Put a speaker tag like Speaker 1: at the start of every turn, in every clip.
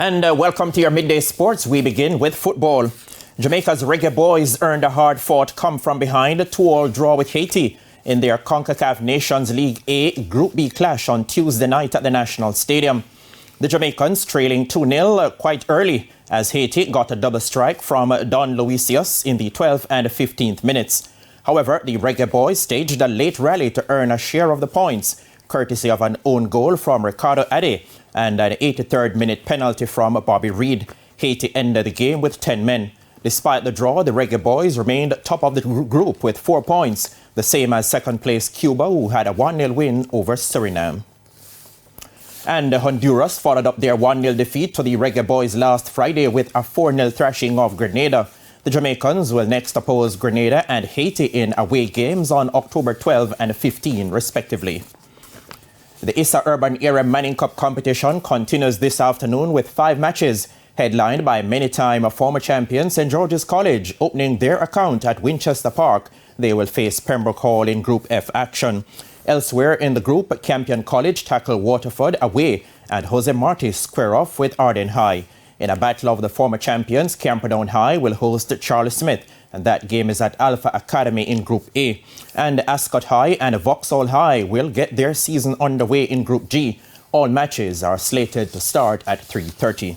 Speaker 1: And welcome to your Midday Sports. We begin with football. Jamaica's Reggae Boyz earned a hard-fought come-from-behind 2-2 draw with Haiti in their CONCACAF Nations League A Group B clash on Tuesday night at the National Stadium. The Jamaicans trailing 2-0 quite early as Haiti got a double strike from Don Luisius in the 12th and 15th minutes. However, the Reggae Boyz staged a late rally to earn a share of the points, courtesy of an own goal from Ricardo Ade and an 83rd minute penalty from Bobby Reed. Haiti ended the game with 10 men. Despite the draw, the Reggae Boyz remained top of the group with 4 points, the same as second place Cuba, who had a 1-0 win over Suriname. And Honduras followed up their 1-0 defeat to the Reggae Boyz last Friday with a 4-0 thrashing of Grenada. The Jamaicans will next oppose Grenada and Haiti in away games on October 12 and 15, respectively. The Issa Urban Era Manning Cup competition continues this afternoon with 5 matches, headlined by many-time former champions St. George's College opening their account at Winchester Park. They will face Pembroke Hall in Group F action. Elsewhere in the group, Campion College tackle Waterford away and Jose Marti square off with Arden High. In a battle of the former champions, Camperdown High will host Charlie Smith, and that game is at Alpha Academy in Group A. And Ascot High and Vauxhall High will get their season underway in Group G. All matches are slated to start at 3:30.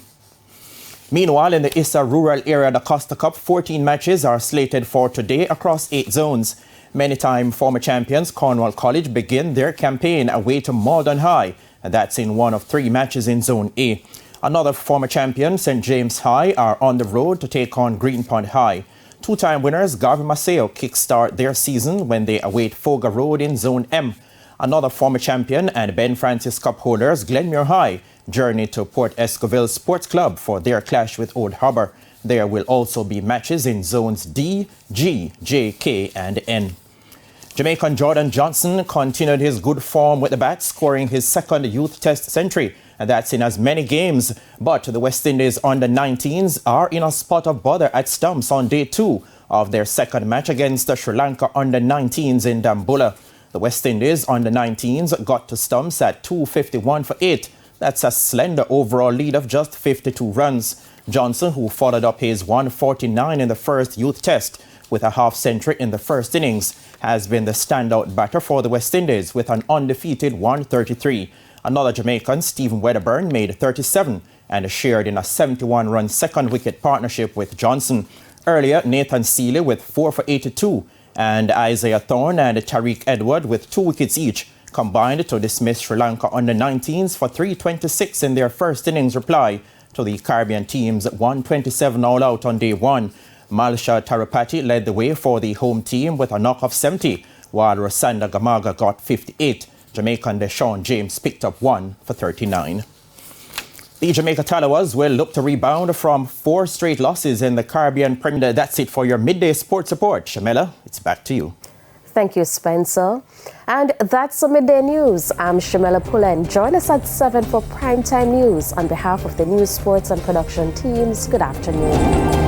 Speaker 1: Meanwhile, in the Issa rural area of the Costa Cup, 14 matches are slated for today across 8 zones. Many-time former champions Cornwall College begin their campaign away to Malden High, and that's in one of 3 matches in Zone A. Another former champion, St. James High, are on the road to take on Greenpond High. 2-time winners Garvey Maceo kickstart their season when they await Foga Road in Zone M. Another former champion and Ben Francis Cup holders Glenmuir High journey to Port Escoville Sports Club for their clash with Old Harbour. There will also be matches in Zones D, G, J, K and N. Jamaican Jordan Johnson continued his good form with the bat, scoring his second youth test century, and that's in as many games. But the West Indies under-19s are in a spot of bother at stumps on day 2 of their second match against the Sri Lanka under-19s in Dambulla. The West Indies under-19s got to stumps at 251 for 8. That's a slender overall lead of just 52 runs. Johnson, who followed up his 149 in the first youth test with a half-century in the first innings, has been the standout batter for the West Indies with an undefeated 133. Another Jamaican, Stephen Wedderburn, made 37 and shared in a 71-run second-wicket partnership with Johnson. Earlier, Nathan Seeley with 4 for 82 and Isaiah Thorne and Tariq Edward with 2 wickets each combined to dismiss Sri Lanka under-19s for 326 in their first innings reply to the Caribbean team's 127 all-out on day 1. Malsha Tarapati led the way for the home team with a knock of 70, while Rosanda Gamaga got 58. Jamaican Deshaun James picked up 1 for 39. The Jamaica Talawas will look to rebound from 4 straight losses in the Caribbean Premier. That's it for your Midday Sports Report. Shamela, it's back to you.
Speaker 2: Thank you, Spencer. And that's the Midday News. I'm Shamela Pullen. Join us at 7 for Primetime News. On behalf of the News, Sports and Production teams, good afternoon.